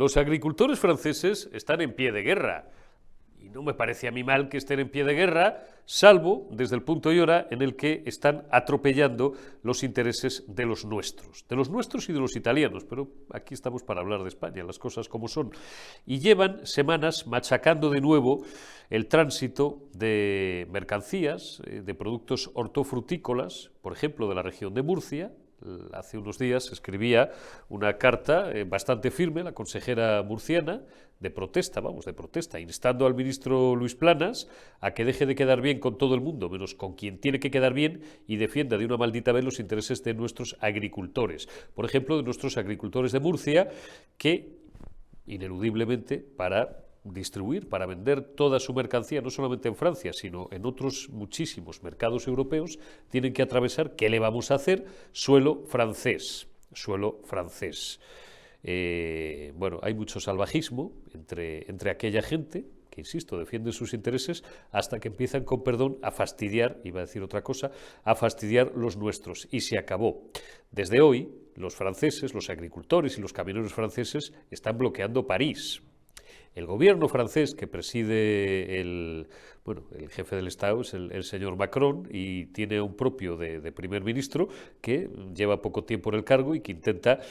Los agricultores franceses están en pie de guerra. Y no me parece a mí mal que estén en pie de guerra, salvo desde el punto y hora en el que están atropellando los intereses de los nuestros y de los italianos, pero aquí estamos para hablar de España, las cosas como son. Y llevan semanas machacando de nuevo el tránsito de mercancías, de productos hortofrutícolas, por ejemplo, de la región de Murcia. Hace unos días escribía una carta bastante firme la consejera murciana de protesta, instando al ministro Luis Planas a que deje de quedar bien con todo el mundo, menos con quien tiene que quedar bien, y defienda de una maldita vez los intereses de nuestros agricultores. Por ejemplo, de nuestros agricultores de Murcia, que ineludiblemente para distribuir, para vender toda su mercancía, no solamente en Francia, sino en otros muchísimos mercados europeos, tienen que atravesar, ¿qué le vamos a hacer? Suelo francés. Bueno, hay mucho salvajismo entre aquella gente que, insisto, defiende sus intereses hasta que empiezan, con perdón, a fastidiar, iba a decir otra cosa, a fastidiar los nuestros. Y se acabó. Desde hoy, los franceses, los agricultores y los camioneros franceses están bloqueando París. El gobierno francés que preside el jefe del Estado es el señor Macron, y tiene un propio de primer ministro que lleva poco tiempo en el cargo y que intenta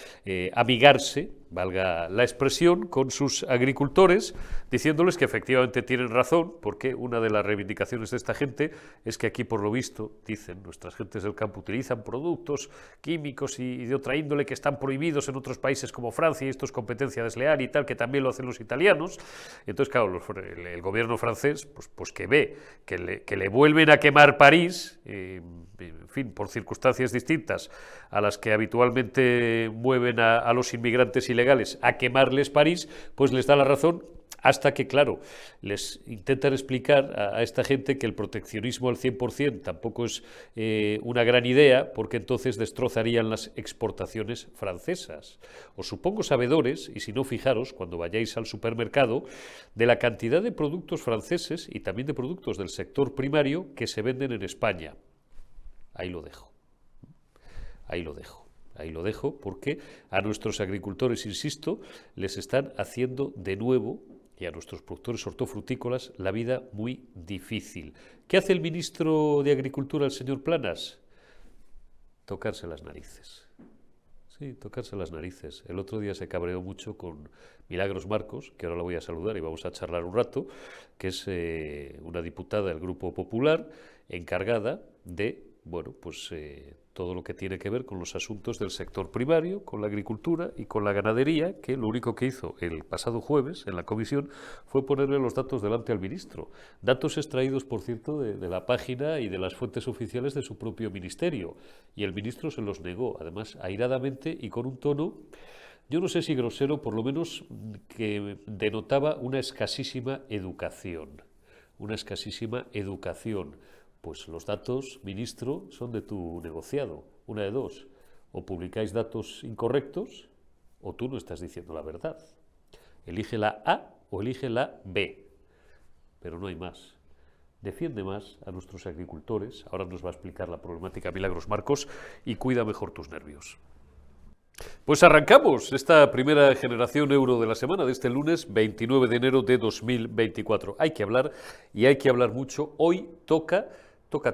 amigarse, valga la expresión, con sus agricultores, diciéndoles que efectivamente tienen razón, porque una de las reivindicaciones de esta gente es que aquí, por lo visto, dicen, nuestras gentes del campo utilizan productos químicos y de otra índole que están prohibidos en otros países como Francia, y esto es competencia desleal y tal, que también lo hacen los italianos. Entonces, claro, el gobierno francés, pues que ve que le vuelven a quemar París, en fin, por circunstancias distintas a las que habitualmente mueven a los inmigrantes ilegales a quemarles París, pues les da la razón, hasta que, claro, les intentan explicar a esta gente que el proteccionismo al 100% tampoco es una gran idea, porque entonces destrozarían las exportaciones francesas. Os supongo sabedores, y si no, fijaros, cuando vayáis al supermercado, de la cantidad de productos franceses y también de productos del sector primario que se venden en España. Ahí lo dejo, porque a nuestros agricultores, insisto, les están haciendo de nuevo, y a nuestros productores hortofrutícolas, la vida muy difícil. ¿Qué hace el ministro de Agricultura, el señor Planas? Tocarse las narices. Sí, tocarse las narices. El otro día se cabreó mucho con Milagros Marcos, que ahora la voy a saludar y vamos a charlar un rato, que es una diputada del Grupo Popular encargada de, todo lo que tiene que ver con los asuntos del sector primario, con la agricultura y con la ganadería, que lo único que hizo el pasado jueves en la comisión fue ponerle los datos delante al ministro. Datos extraídos, por cierto, de la página y de las fuentes oficiales de su propio ministerio. Y el ministro se los negó, además airadamente y con un tono, yo no sé si grosero, por lo menos que denotaba una escasísima educación. Pues los datos, ministro, son de tu negociado. Una de dos: o publicáis datos incorrectos o tú no estás diciendo la verdad. Elige la A o elige la B, pero no hay más. Defiende más a nuestros agricultores, ahora nos va a explicar la problemática Milagros Marcos, y cuida mejor tus nervios. Pues arrancamos esta primera generación euro de la semana de este lunes 29 de enero de 2024. Hay que hablar, y hay que hablar mucho. Hoy toca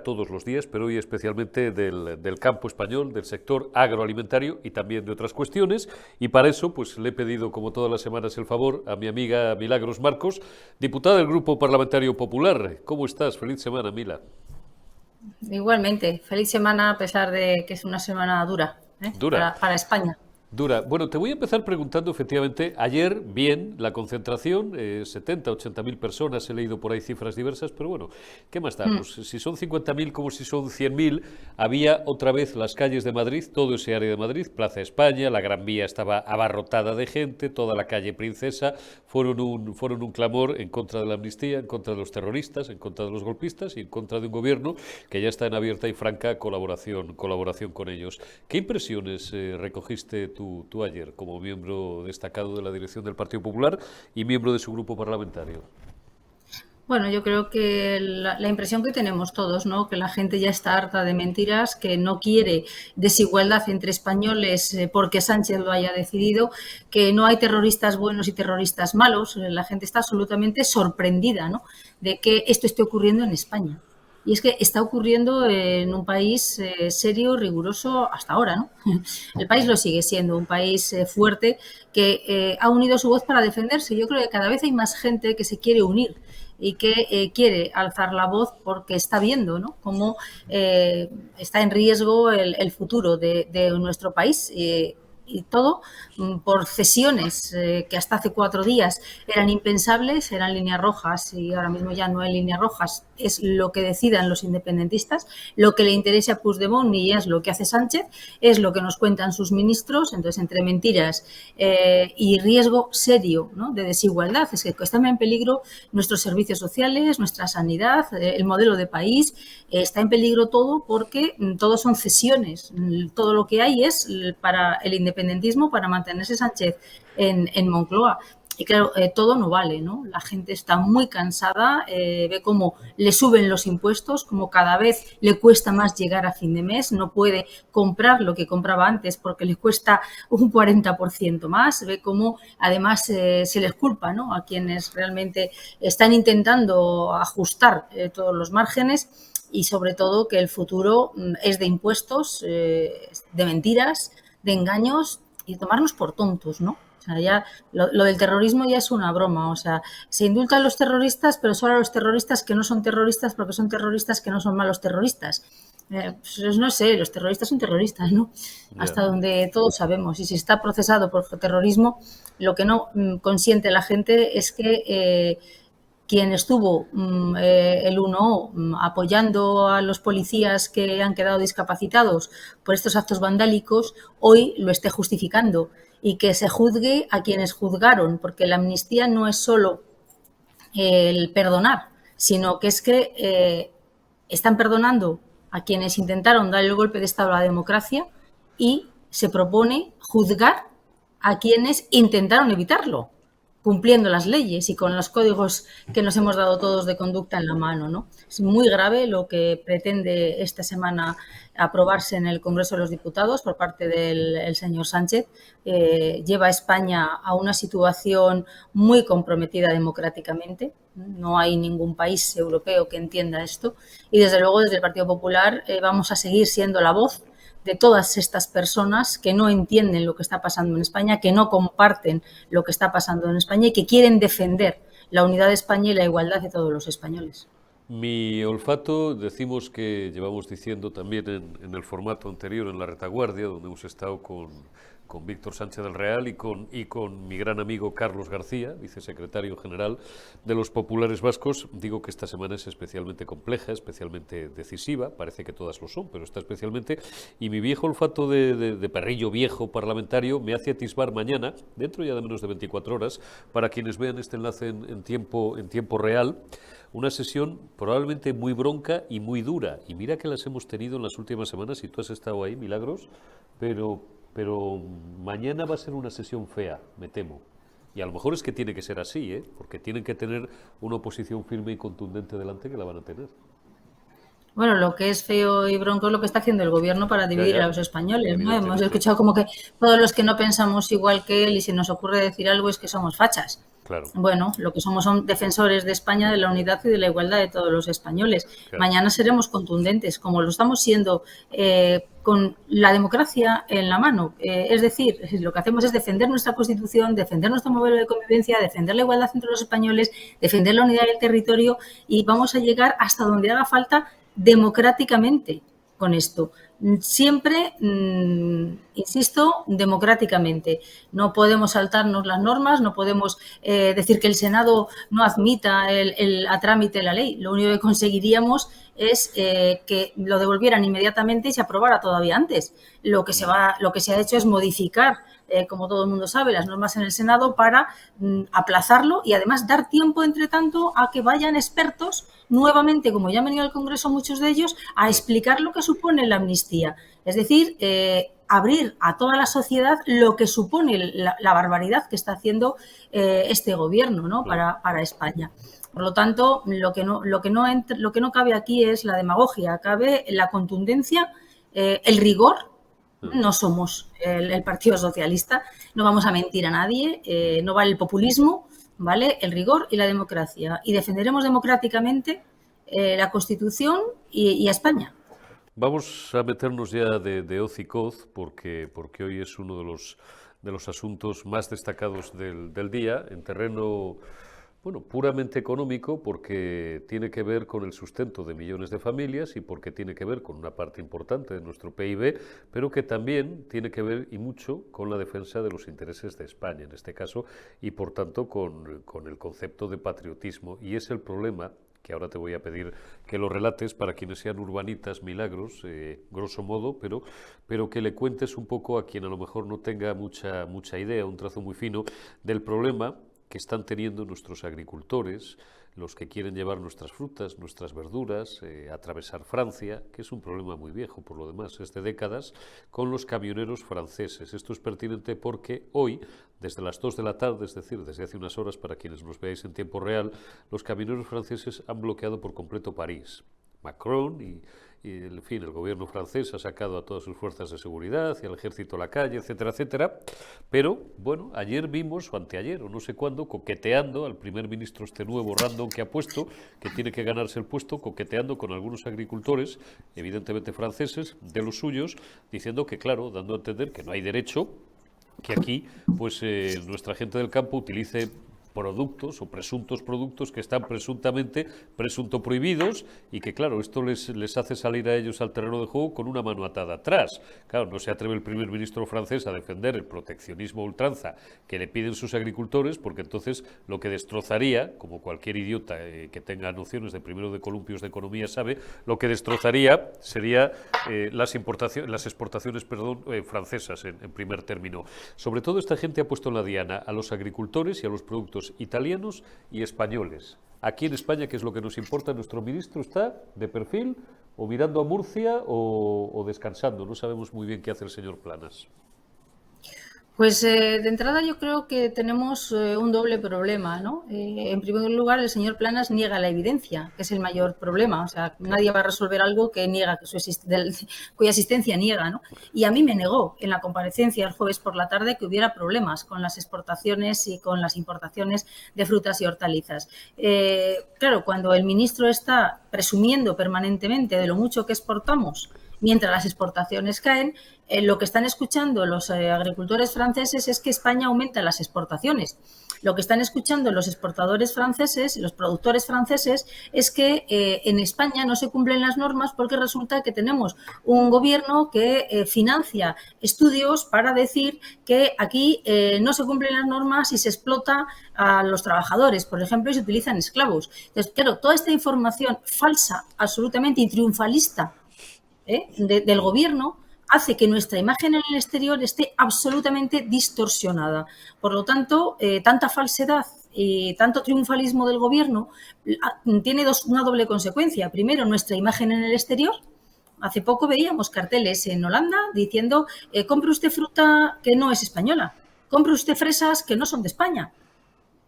todos los días, pero hoy especialmente del campo español, del sector agroalimentario y también de otras cuestiones, y para eso pues le he pedido, como todas las semanas, el favor a mi amiga Milagros Marcos, diputada del Grupo Parlamentario Popular. ¿Cómo estás? Feliz semana, Mila. Igualmente, feliz semana, a pesar de que es una semana dura, para España. Dura. Bueno, te voy a empezar preguntando, efectivamente, ayer, bien, la concentración, 70, 80.000 personas, he leído por ahí cifras diversas, pero bueno, ¿qué más da? Pues si son 50.000 como si son 100.000, había otra vez las calles de Madrid, todo ese área de Madrid, Plaza España, la Gran Vía estaba abarrotada de gente, toda la calle Princesa, fueron un clamor en contra de la amnistía, en contra de los terroristas, en contra de los golpistas y en contra de un gobierno que ya está en abierta y franca colaboración con ellos. ¿Qué impresiones recogiste tú ayer, como miembro destacado de la dirección del Partido Popular y miembro de su grupo parlamentario? Bueno, yo creo que la impresión que tenemos todos, ¿no? Que la gente ya está harta de mentiras, que no quiere desigualdad entre españoles porque Sánchez lo haya decidido, que no hay terroristas buenos y terroristas malos. La gente está absolutamente sorprendida, ¿no? De que esto esté ocurriendo en España. Y es que está ocurriendo en un país serio, riguroso hasta ahora, ¿no? El país lo sigue siendo, un país fuerte que ha unido su voz para defenderse. Yo creo que cada vez hay más gente que se quiere unir y que quiere alzar la voz porque está viendo, ¿no?, cómo está en riesgo el futuro de nuestro país. Y todo por cesiones que hasta hace 4 días eran impensables, eran líneas rojas, y ahora mismo ya no hay líneas rojas. Es lo que decidan los independentistas, lo que le interese a Puigdemont y es lo que hace Sánchez, es lo que nos cuentan sus ministros. Entonces, entre mentiras y riesgo serio, ¿no?, de desigualdad, es que están en peligro nuestros servicios sociales, nuestra sanidad, el modelo de país. Está en peligro todo porque todos son cesiones. Todo lo que hay es para el independentismo, para mantenerse Sánchez en Moncloa. Y claro, todo no vale, ¿no? La gente está muy cansada, ve cómo le suben los impuestos, como cada vez le cuesta más llegar a fin de mes, no puede comprar lo que compraba antes porque le cuesta un 40% más, ve cómo además se les culpa, ¿no?, a quienes realmente están intentando ajustar todos los márgenes, y sobre todo que el futuro es de impuestos, de mentiras, de engaños y de tomarnos por tontos, ¿no? O sea, ya lo del terrorismo ya es una broma. O sea, se indultan los terroristas, pero solo a los terroristas que no son terroristas, porque son terroristas que no son malos terroristas. Pues no sé, los terroristas son terroristas, ¿no? Yeah. Hasta donde todos sabemos. Y si está procesado por terrorismo, lo que no consiente la gente es que quien estuvo el 1O apoyando a los policías que han quedado discapacitados por estos actos vandálicos, hoy lo esté justificando, y que se juzgue a quienes juzgaron, porque la amnistía no es solo el perdonar, sino que es que están perdonando a quienes intentaron dar el golpe de Estado a la democracia, y se propone juzgar a quienes intentaron evitarlo, cumpliendo las leyes y con los códigos que nos hemos dado todos de conducta en la mano, ¿no? Es muy grave lo que pretende esta semana aprobarse en el Congreso de los Diputados por parte del señor Sánchez. Lleva a España a una situación muy comprometida democráticamente. No hay ningún país europeo que entienda esto. Y desde luego, desde el Partido Popular vamos a seguir siendo la voz de todas estas personas que no entienden lo que está pasando en España, que no comparten lo que está pasando en España y que quieren defender la unidad de España y la igualdad de todos los españoles. Mi olfato, decimos que llevamos diciendo también en el formato anterior, en la retaguardia, donde hemos estado con Víctor Sánchez del Real y con mi gran amigo Carlos García, vicesecretario general de los Populares Vascos. Digo que esta semana es especialmente compleja, especialmente decisiva, parece que todas lo son, pero esta especialmente, y mi viejo olfato de perrillo viejo parlamentario me hace atisbar mañana, dentro ya de menos de 24 horas, para quienes vean este enlace en tiempo real, una sesión probablemente muy bronca y muy dura. Y mira que las hemos tenido en las últimas semanas, y tú has estado ahí, Milagros, pero mañana va a ser una sesión fea, me temo. Y a lo mejor es que tiene que ser así, porque tienen que tener una oposición firme y contundente delante, que la van a tener. Bueno, lo que es feo y bronco es lo que está haciendo el gobierno para dividir a los españoles, ¿no? Hemos escuchado como que todos los que no pensamos igual que él y se nos ocurre decir algo es que somos fachas. Claro. Bueno, lo que somos son defensores de España, de la unidad y de la igualdad de todos los españoles. Claro. Mañana seremos contundentes, como lo estamos siendo, con la democracia en la mano. Es decir, lo que hacemos es defender nuestra Constitución, defender nuestro modelo de convivencia, defender la igualdad entre los españoles, defender la unidad del territorio, y vamos a llegar hasta donde haga falta democráticamente con esto. Siempre, insisto, democráticamente. No podemos saltarnos las normas, no podemos decir que el Senado no admita a trámite la ley. Lo único que conseguiríamos es que lo devolvieran inmediatamente y se aprobara todavía antes. Lo que se ha hecho es modificar, como todo el mundo sabe, las normas en el Senado para aplazarlo y además dar tiempo, entre tanto, a que vayan expertos nuevamente, como ya han venido al Congreso muchos de ellos, a explicar lo que supone la amnistía. Es decir, abrir a toda la sociedad lo que supone la barbaridad que está haciendo este gobierno, ¿no?, para España. Por lo tanto, lo que no cabe aquí es la demagogia, cabe la contundencia, el rigor. No somos el Partido Socialista, no vamos a mentir a nadie, no vale el populismo, vale el rigor y la democracia. Y defenderemos democráticamente la Constitución y a España. Vamos a meternos ya de hoz y coz, porque hoy es uno de los asuntos más destacados del día, en terreno, bueno, puramente económico, porque tiene que ver con el sustento de millones de familias y porque tiene que ver con una parte importante de nuestro PIB, pero que también tiene que ver y mucho con la defensa de los intereses de España, en este caso, y por tanto con el concepto de patriotismo. Y es el problema que ahora te voy a pedir que lo relates para quienes sean urbanitas milagros, grosso modo, pero que le cuentes un poco a quien a lo mejor no tenga mucha idea, un trazo muy fino del problema que están teniendo nuestros agricultores, los que quieren llevar nuestras frutas, nuestras verduras, atravesar Francia, que es un problema muy viejo por lo demás, es de décadas, con los camioneros franceses. Esto es pertinente porque hoy, desde las 2 de la tarde, es decir, desde hace unas horas para quienes nos veáis en tiempo real, los camioneros franceses han bloqueado por completo París. Macron y en fin, el gobierno francés ha sacado a todas sus fuerzas de seguridad y al ejército a la calle, etcétera, etcétera. Pero, bueno, ayer vimos, o anteayer, o no sé cuándo, coqueteando al primer ministro este nuevo random que ha puesto, que tiene que ganarse el puesto, coqueteando con algunos agricultores, evidentemente franceses, de los suyos, diciendo que, claro, dando a entender que no hay derecho que aquí, pues, nuestra gente del campo utilice productos o presuntos productos que están presunto prohibidos y que, claro, esto les hace salir a ellos al terreno de juego con una mano atada atrás. Claro, no se atreve el primer ministro francés a defender el proteccionismo a ultranza que le piden sus agricultores, porque entonces lo que destrozaría, como cualquier idiota que tenga nociones de primero de columpios de economía sabe, lo que destrozaría sería las exportaciones francesas en primer término. Sobre todo esta gente ha puesto en la diana a los agricultores y a los productos italianos y españoles. Aquí en España, ¿qué es lo que nos importa? Nuestro ministro está de perfil o mirando a Murcia o descansando. No sabemos muy bien qué hace el señor Planas. Pues de entrada yo creo que tenemos un doble problema, ¿no? En primer lugar, el señor Planas niega la evidencia, que es el mayor problema. O sea, nadie va a resolver algo que niega, cuya existencia niega, ¿no? Y a mí me negó en la comparecencia el jueves por la tarde que hubiera problemas con las exportaciones y con las importaciones de frutas y hortalizas. Claro, cuando el ministro está presumiendo permanentemente de lo mucho que exportamos, mientras las exportaciones caen, lo que están escuchando los agricultores franceses es que España aumenta las exportaciones. Lo que están escuchando los exportadores franceses, los productores franceses, es que en España no se cumplen las normas porque resulta que tenemos un gobierno que financia estudios para decir que aquí no se cumplen las normas y se explota a los trabajadores, por ejemplo, y se utilizan esclavos. Entonces, claro, toda esta información falsa, absolutamente y triunfalista del gobierno hace que nuestra imagen en el exterior esté absolutamente distorsionada. Por lo tanto, tanta falsedad y tanto triunfalismo del gobierno tiene una doble consecuencia. Primero, nuestra imagen en el exterior. Hace poco veíamos carteles en Holanda diciendo compre usted fruta que no es española, compre usted fresas que no son de España.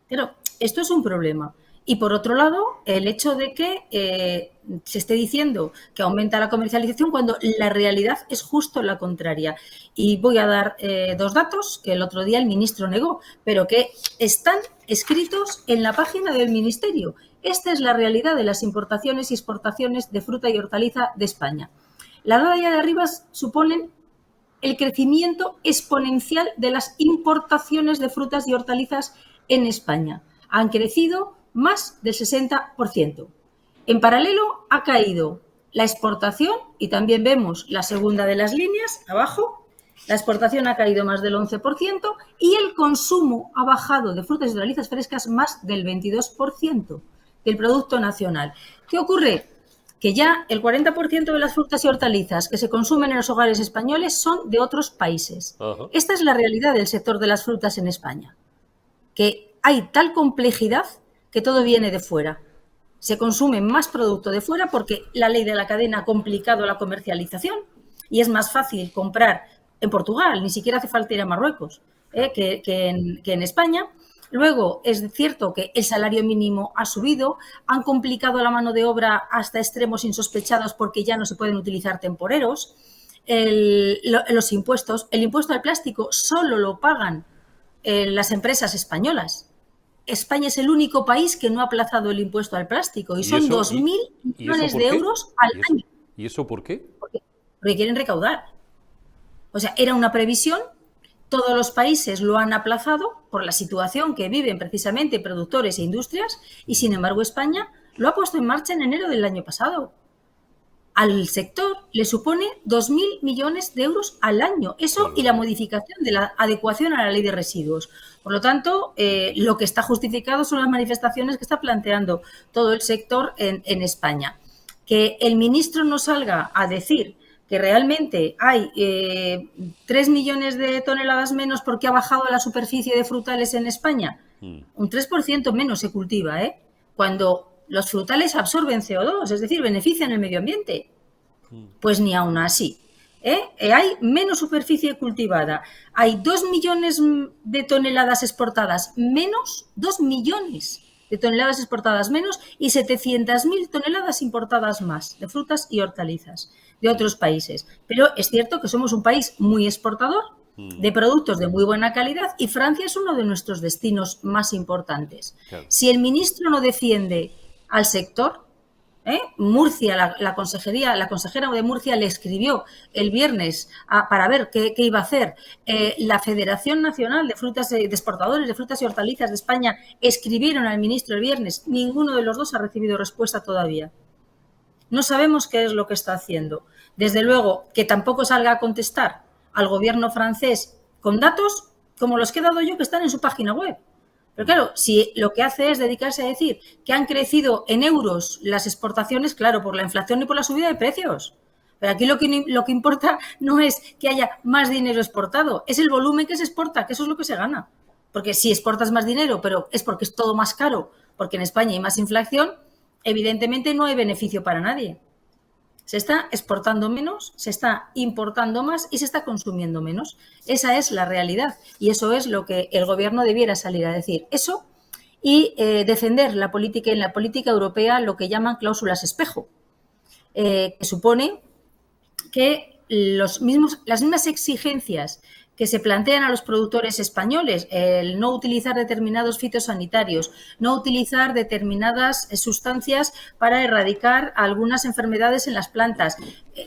Pero esto es un problema. Y por otro lado, el hecho de que se esté diciendo que aumenta la comercialización cuando la realidad es justo la contraria. Y voy a dar dos datos que el otro día el ministro negó, pero que están escritos en la página del ministerio. Esta es la realidad de las importaciones y exportaciones de fruta y hortaliza de España. La raya de arriba suponen el crecimiento exponencial de las importaciones de frutas y hortalizas en España. Han crecido más del 60%. En paralelo ha caído la exportación y también vemos la segunda de las líneas abajo. La exportación ha caído más del 11% y el consumo ha bajado de frutas y hortalizas frescas más del 22% del Producto Nacional. ¿Qué ocurre? Que ya el 40% de las frutas y hortalizas que se consumen en los hogares españoles son de otros países. Esta es la realidad del sector de las frutas en España, que hay tal complejidad que todo viene de fuera. Se consume más producto de fuera porque la ley de la cadena ha complicado la comercialización y es más fácil comprar en Portugal, ni siquiera hace falta ir a Marruecos, que en España. Luego, es cierto que el salario mínimo ha subido, han complicado la mano de obra hasta extremos insospechados porque ya no se pueden utilizar temporeros. Los impuestos, el impuesto al plástico solo lo pagan las empresas españolas. España es el único país que no ha aplazado el impuesto al plástico y son 2.000 millones de euros al año. ¿Y eso por qué? Porque quieren recaudar. O sea, era una previsión, todos los países lo han aplazado por la situación que viven precisamente productores e industrias y, sin embargo, España lo ha puesto en marcha en enero del año pasado. Al sector le supone 2.000 millones de euros al año. Eso y la modificación de la adecuación a la ley de residuos. Por lo tanto, lo que está justificado son las manifestaciones que está planteando todo el sector en España. Que el ministro no salga a decir que realmente hay 3 millones de toneladas menos porque ha bajado la superficie de frutales en España. Un 3% menos se cultiva, cuando los frutales absorben CO2, es decir, benefician el medio ambiente. Pues ni aún así. Hay menos superficie cultivada. Hay 2 millones de toneladas exportadas menos, 2 millones de toneladas exportadas menos y 700.000 toneladas importadas más de frutas y hortalizas de otros países. Pero es cierto que somos un país muy exportador de productos de muy buena calidad y Francia es uno de nuestros destinos más importantes. Claro. Si el ministro no defiende al sector, Murcia, la consejera de Murcia le escribió el viernes para ver qué iba a hacer. La Federación Nacional de Exportadores de Frutas y Hortalizas de España escribieron al ministro el viernes. Ninguno de los dos ha recibido respuesta todavía. No sabemos qué es lo que está haciendo. Desde luego, que tampoco salga a contestar al gobierno francés con datos como los que he dado yo que están en su página web. Pero claro, si lo que hace es dedicarse a decir que han crecido en euros las exportaciones, claro, por la inflación y por la subida de precios. Pero aquí lo que importa no es que haya más dinero exportado, es el volumen que se exporta, que eso es lo que se gana. Porque si exportas más dinero, pero es porque es todo más caro, porque en España hay más inflación, evidentemente no hay beneficio para nadie. Se está exportando menos, se está importando más y se está consumiendo menos. Esa es la realidad y eso es lo que el gobierno debiera salir a decir. Eso y defender la política en la política europea lo que llaman cláusulas espejo, que supone que las mismas exigencias que se plantean a los productores españoles, el no utilizar determinados fitosanitarios, no utilizar determinadas sustancias para erradicar algunas enfermedades en las plantas.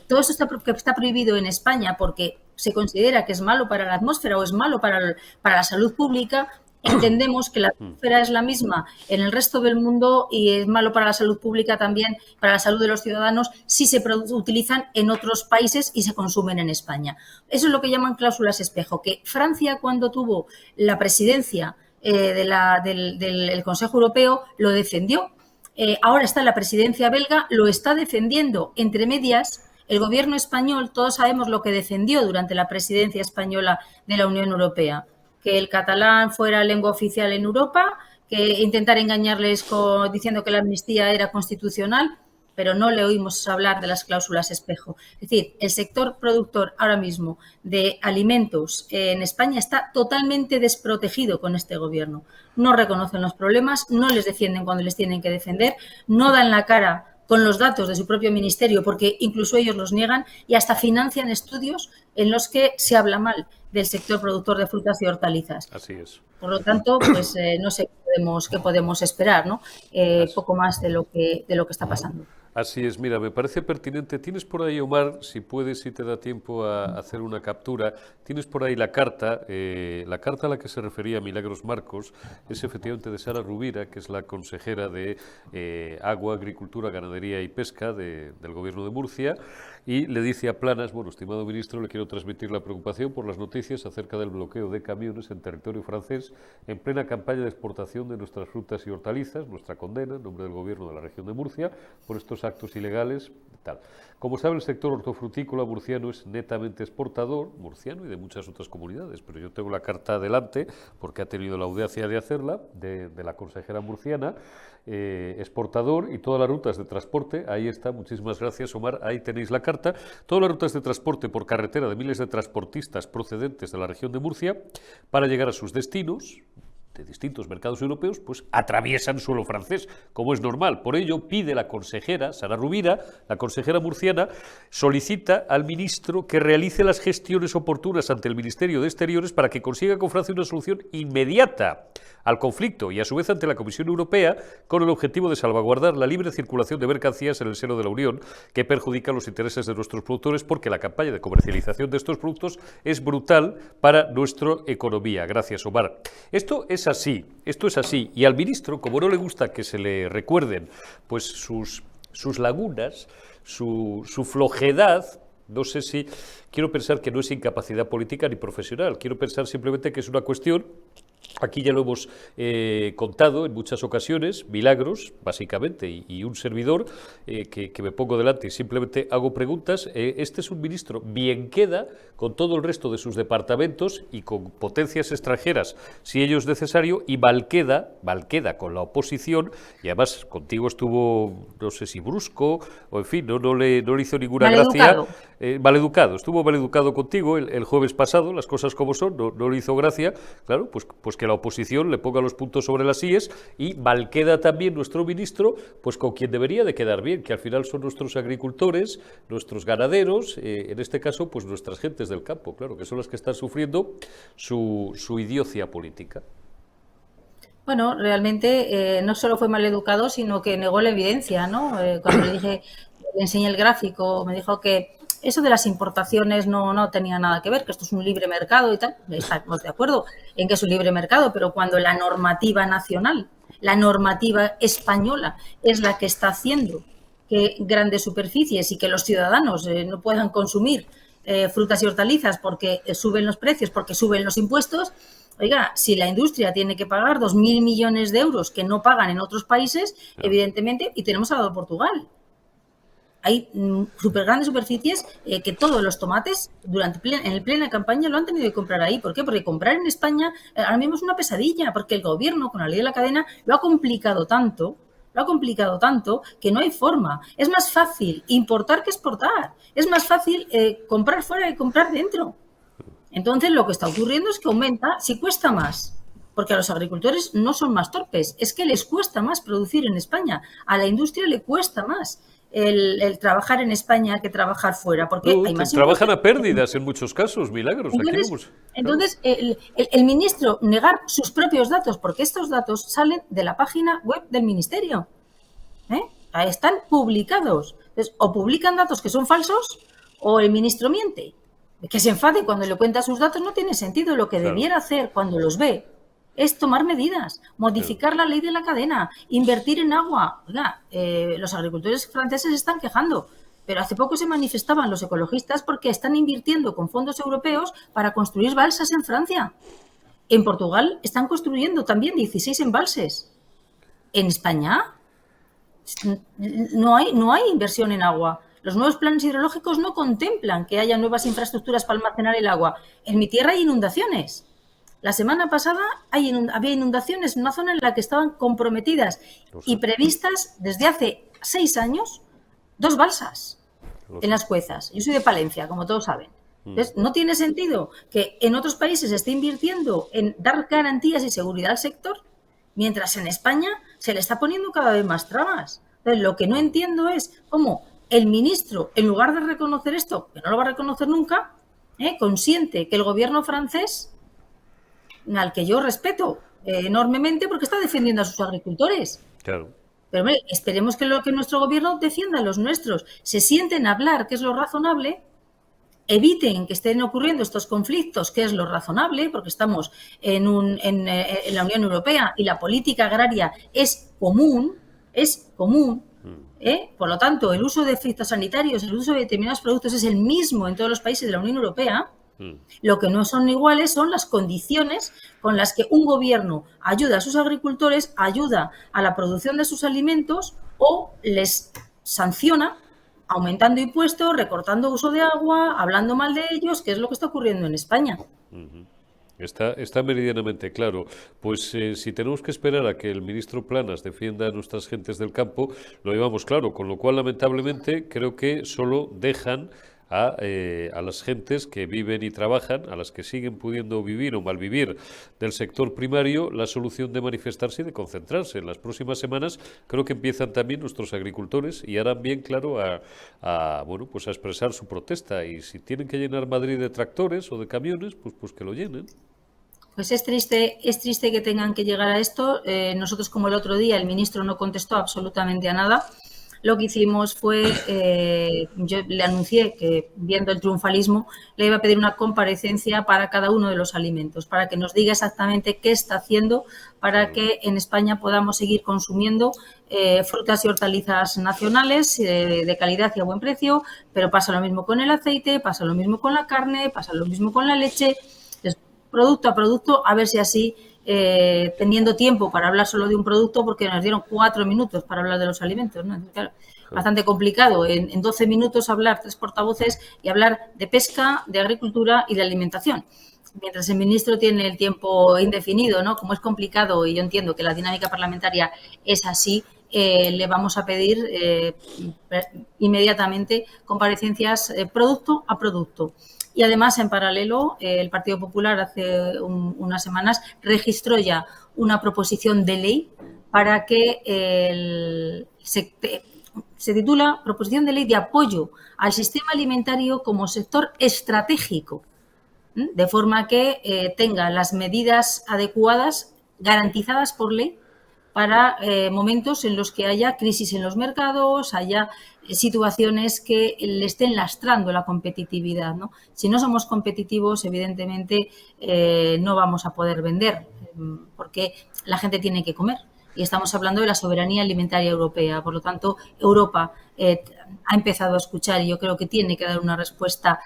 Todo esto está prohibido en España porque se considera que es malo para la atmósfera o es malo para la salud pública. Entendemos que la atmósfera es la misma en el resto del mundo y es malo para la salud pública también, para la salud de los ciudadanos, si se utilizan en otros países y se consumen en España. Eso es lo que llaman cláusulas espejo, que Francia cuando tuvo la presidencia del Consejo Europeo lo defendió. Ahora está en la presidencia belga, lo está defendiendo. Entre medias, el gobierno español, todos sabemos lo que defendió durante la presidencia española de la Unión Europea. Que el catalán fuera lengua oficial en Europa, que intentar engañarles diciendo que la amnistía era constitucional, pero no le oímos hablar de las cláusulas espejo. Es decir, el sector productor ahora mismo de alimentos en España está totalmente desprotegido con este gobierno. No reconocen los problemas, no les defienden cuando les tienen que defender, no dan la cara con los datos de su propio ministerio, porque incluso ellos los niegan y hasta financian estudios en los que se habla mal del sector productor de frutas y hortalizas. Así es. Por lo tanto, pues no sé qué podemos esperar, ¿no? Poco más de lo que está pasando. Así es, mira, me parece pertinente. Tienes por ahí, Omar, si puedes, si te da tiempo a hacer una captura, tienes por ahí la carta a la que se refería Milagros Marcos, es efectivamente de Sara Rubira, que es la consejera de Agua, Agricultura, Ganadería y Pesca del Gobierno de Murcia, y le dice a Planas, bueno, estimado ministro, le quiero transmitir la preocupación por las noticias acerca del bloqueo de camiones en territorio francés en plena campaña de exportación de nuestras frutas y hortalizas, nuestra condena en nombre del Gobierno de la región de Murcia por estos actos ilegales y tal. Como sabe, el sector hortofrutícola murciano es netamente exportador, murciano y de muchas otras comunidades, pero yo tengo la carta adelante porque ha tenido la audacia de hacerla, de la consejera murciana, exportador y todas las rutas de transporte, ahí está, muchísimas gracias Omar, ahí tenéis la carta, todas las rutas de transporte por carretera de miles de transportistas procedentes de la región de Murcia para llegar a sus destinos, de distintos mercados europeos, pues atraviesan suelo francés, como es normal. Por ello, pide la consejera, Sara Rubira, la consejera murciana, solicita al ministro que realice las gestiones oportunas ante el Ministerio de Exteriores para que consiga con Francia una solución inmediata al conflicto y a su vez ante la Comisión Europea con el objetivo de salvaguardar la libre circulación de mercancías en el seno de la Unión que perjudica los intereses de nuestros productores porque la campaña de comercialización de estos productos es brutal para nuestra economía. Gracias, Omar. Esto es así y al ministro, como no le gusta que se le recuerden pues sus lagunas, su flojedad, no sé si quiero pensar que no es incapacidad política ni profesional, quiero pensar simplemente que es una cuestión. Aquí ya lo hemos contado en muchas ocasiones, Milagros, básicamente, y un servidor que me pongo delante y simplemente hago preguntas. Este es un ministro bien queda con todo el resto de sus departamentos y con potencias extranjeras, si ello es necesario, y mal queda con la oposición, y además contigo estuvo, no sé si brusco, o en fin, no le hizo ninguna gracia. Maleducado, estuvo maleducado contigo el jueves pasado, las cosas como son, no le hizo gracia, claro, pues que la oposición le ponga los puntos sobre las íes y mal queda también nuestro ministro, pues con quien debería de quedar bien, que al final son nuestros agricultores, nuestros ganaderos, en este caso, pues nuestras gentes del campo, claro, que son las que están sufriendo su idiocia política. Bueno, realmente no solo fue maleducado, sino que negó la evidencia, ¿no? Cuando le enseñé el gráfico, me dijo que eso de las importaciones no tenía nada que ver, que esto es un libre mercado y tal. Estamos de acuerdo en que es un libre mercado, pero cuando la normativa nacional, la normativa española es la que está haciendo que grandes superficies y que los ciudadanos no puedan consumir frutas y hortalizas porque suben los precios, porque suben los impuestos. Oiga, si la industria tiene que pagar 2.000 millones de euros que no pagan en otros países, evidentemente, y tenemos al lado de Portugal. Hay súper grandes superficies que todos los tomates en el plena campaña lo han tenido que comprar ahí. ¿Por qué? Porque comprar en España ahora mismo es una pesadilla, porque el gobierno, con la ley de la cadena, lo ha complicado tanto que no hay forma. Es más fácil importar que exportar. Es más fácil comprar fuera que comprar dentro. Entonces, lo que está ocurriendo es que aumenta, si cuesta más, porque a los agricultores no son más torpes, es que les cuesta más producir en España. A la industria le cuesta más el trabajar en España que trabajar fuera, porque hay más trabajan a pérdidas en muchos casos, Milagros. Entonces, el ministro negar sus propios datos, porque estos datos salen de la página web del ministerio. Están publicados. Entonces, o publican datos que son falsos o el ministro miente. Que se enfade cuando le cuenta sus datos no tiene sentido. Lo que debiera hacer cuando los ve es tomar medidas, modificar la ley de la cadena, invertir en agua. Oiga, los agricultores franceses se están quejando, pero hace poco se manifestaban los ecologistas porque están invirtiendo con fondos europeos para construir balsas en Francia. En Portugal están construyendo también 16 embalses. En España no hay inversión en agua. Los nuevos planes hidrológicos no contemplan que haya nuevas infraestructuras para almacenar el agua. En mi tierra hay inundaciones. La semana pasada había inundaciones en una zona en la que estaban comprometidas y previstas desde hace 6 años 2 balsas en Las Cuezas. Yo soy de Palencia, como todos saben. Entonces, no tiene sentido que en otros países se esté invirtiendo en dar garantías y seguridad al sector, mientras en España se le está poniendo cada vez más trabas. Entonces, lo que no entiendo es cómo el ministro, en lugar de reconocer esto, que no lo va a reconocer nunca, consiente que el gobierno francés, al que yo respeto enormemente porque está defendiendo a sus agricultores. Claro. Pero hombre, esperemos que nuestro gobierno defienda a los nuestros. Se sienten a hablar, que es lo razonable, eviten que estén ocurriendo estos conflictos, que es lo razonable, porque estamos en la Unión Europea y la política agraria es común. Por lo tanto, el uso de fitosanitarios, el uso de determinados productos es el mismo en todos los países de la Unión Europea. Lo que no son iguales son las condiciones con las que un gobierno ayuda a sus agricultores, ayuda a la producción de sus alimentos o les sanciona aumentando impuestos, recortando uso de agua, hablando mal de ellos, que es lo que está ocurriendo en España. Está meridianamente claro. Pues si tenemos que esperar a que el ministro Planas defienda a nuestras gentes del campo, lo llevamos claro, con lo cual lamentablemente creo que solo dejan a las gentes que viven y trabajan, a las que siguen pudiendo vivir o malvivir del sector primario, la solución de manifestarse y de concentrarse. En las próximas semanas creo que empiezan también nuestros agricultores y harán bien claro bueno, pues a expresar su protesta, y si tienen que llenar Madrid de tractores o de camiones, pues que lo llenen. Pues es triste que tengan que llegar a esto. Nosotros, como el otro día, el ministro no contestó absolutamente a nada. Lo que hicimos fue, yo le anuncié que, viendo el triunfalismo, le iba a pedir una comparecencia para cada uno de los alimentos, para que nos diga exactamente qué está haciendo para que en España podamos seguir consumiendo frutas y hortalizas nacionales de calidad y a buen precio, pero pasa lo mismo con el aceite, pasa lo mismo con la carne, pasa lo mismo con la leche, producto a producto, a ver si así, teniendo tiempo para hablar solo de un producto, porque nos dieron 4 minutos para hablar de los alimentos, ¿no? Claro, bastante complicado en 12 minutos hablar 3 portavoces y hablar de pesca, de agricultura y de alimentación. Mientras el ministro tiene el tiempo indefinido, ¿no? Como es complicado, y yo entiendo que la dinámica parlamentaria es así, le vamos a pedir inmediatamente comparecencias producto a producto. Y además, en paralelo, el Partido Popular hace unas semanas registró ya una proposición de ley para que se titula Proposición de Ley de Apoyo al Sistema Alimentario como Sector Estratégico, de forma que tenga las medidas adecuadas, garantizadas por ley, para momentos en los que haya crisis en los mercados, haya situaciones que le estén lastrando la competitividad, ¿no? Si no somos competitivos, evidentemente no vamos a poder vender, porque la gente tiene que comer. Y estamos hablando de la soberanía alimentaria europea. Por lo tanto, Europa ha empezado a escuchar, y yo creo que tiene que dar una respuesta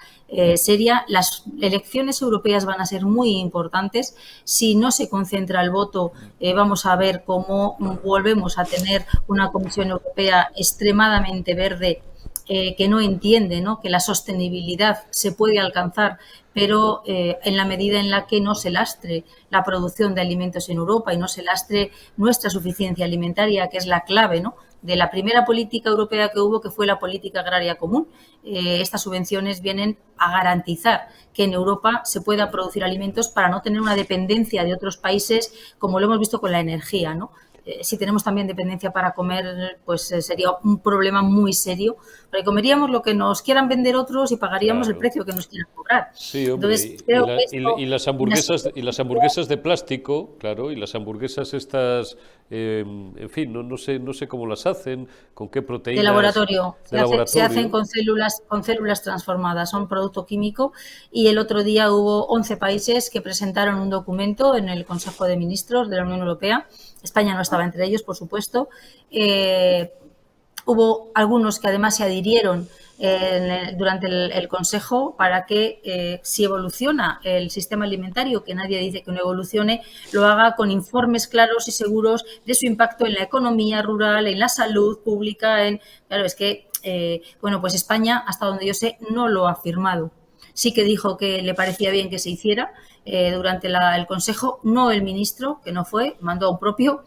seria. Las elecciones europeas van a ser muy importantes. Si no se concentra el voto, vamos a ver cómo volvemos a tener una Comisión Europea extremadamente verde, que no entiende, ¿no?, que la sostenibilidad se puede alcanzar, pero en la medida en la que no se lastre la producción de alimentos en Europa y no se lastre nuestra suficiencia alimentaria, que es la clave, ¿no?, de la primera política europea que hubo, que fue la política agraria común. Estas subvenciones vienen a garantizar que en Europa se pueda producir alimentos para no tener una dependencia de otros países, como lo hemos visto con la energía, ¿no? Si tenemos también dependencia para comer, pues sería un problema muy serio, porque comeríamos lo que nos quieran vender otros y pagaríamos el precio que nos quieran cobrar. Sí, hombre. Entonces, creo que y las hamburguesas de plástico, claro, y las hamburguesas estas, en fin, no sé cómo las hacen, con qué proteínas. De laboratorio. Se hacen con células transformadas, son producto químico, y el otro día hubo 11 países que presentaron un documento en el Consejo de Ministros de la Unión Europea. España no estaba entre ellos, por supuesto. Hubo algunos que además se adhirieron durante el Consejo para que si evoluciona el sistema alimentario, que nadie dice que no evolucione, lo haga con informes claros y seguros de su impacto en la economía rural, en la salud pública. Claro, es que, bueno, pues España, hasta donde yo sé, no lo ha firmado. Sí que dijo que le parecía bien que se hiciera durante el Consejo, no el ministro, que no fue, mandó a un propio.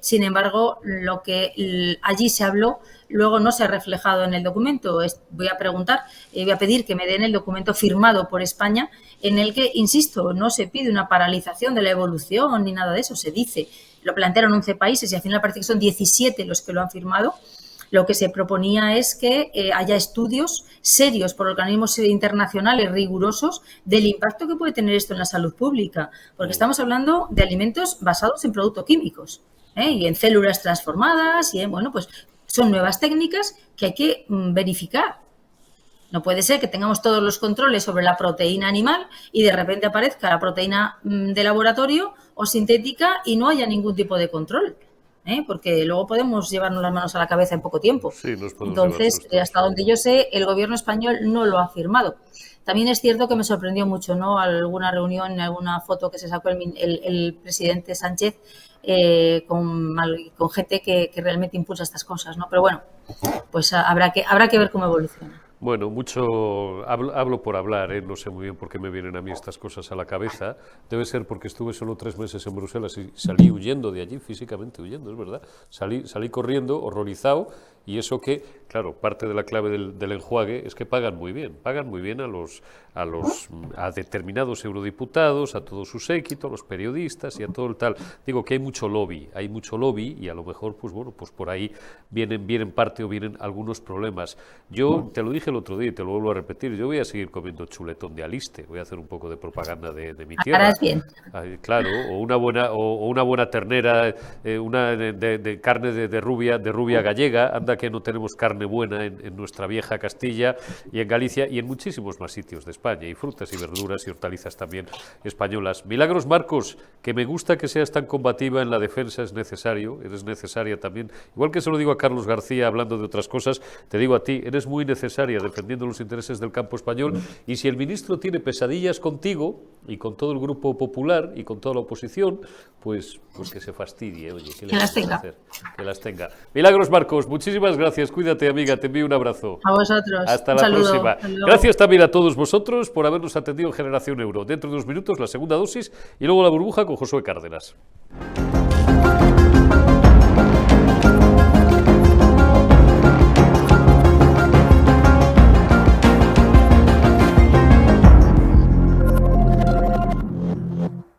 Sin embargo, lo que allí se habló luego no se ha reflejado en el documento. Voy a preguntar, voy a pedir que me den el documento firmado por España, en el que, insisto, no se pide una paralización de la evolución ni nada de eso. Se dice, lo plantearon 11 países y al final parece que son 17 los que lo han firmado. Lo que se proponía es que haya estudios serios por organismos internacionales rigurosos del impacto que puede tener esto en la salud pública, porque estamos hablando de alimentos basados en productos químicos y en células transformadas, y bueno, pues son nuevas técnicas que hay que verificar. No puede ser que tengamos todos los controles sobre la proteína animal y de repente aparezca la proteína de laboratorio o sintética y no haya ningún tipo de control. Porque luego podemos llevarnos las manos a la cabeza en poco tiempo. Sí, entonces, hasta donde yo sé, el gobierno español no lo ha firmado. También es cierto que me sorprendió mucho, ¿no?, alguna reunión, alguna foto que se sacó el presidente Sánchez con gente que realmente impulsa estas cosas, ¿no? Pero bueno, pues habrá que ver cómo evoluciona. Bueno, mucho hablo por hablar, no sé muy bien por qué me vienen a mí estas cosas a la cabeza. Debe ser porque estuve solo 3 meses en Bruselas y salí huyendo de allí, físicamente huyendo, es verdad. Salí corriendo, horrorizado, Y eso que, claro, parte de la clave del enjuague es que pagan muy bien a determinados eurodiputados, a todo su séquito, a los periodistas y a todo el tal. Digo que hay mucho lobby y a lo mejor, pues bueno, pues por ahí vienen parte o vienen algunos problemas. Yo te lo dije el otro día y te lo vuelvo a repetir, yo voy a seguir comiendo chuletón de Aliste, voy a hacer un poco de propaganda de mi tierra. Harás bien. Claro, o una buena ternera, una de carne de rubia gallega, anda que no tenemos carne buena en nuestra vieja Castilla y en Galicia y en muchísimos más sitios de España, y frutas y verduras y hortalizas también españolas. Milagros Marcos, que me gusta que seas tan combativa en la defensa, es necesario, eres necesaria también, igual que se lo digo a Carlos García hablando de otras cosas, te digo a ti, eres muy necesaria defendiendo los intereses del campo español, y si el ministro tiene pesadillas contigo y con todo el grupo popular y con toda la oposición, pues que se fastidie, oye, ¿qué le vamos a hacer? Que las tenga. Milagros Marcos, muchísimas gracias, cuídate amiga, te envío un abrazo. A vosotros. Hasta la próxima. Gracias también a todos vosotros por habernos atendido en Generación Euro. Dentro de unos minutos la segunda dosis y luego la burbuja con Josué Cárdenas.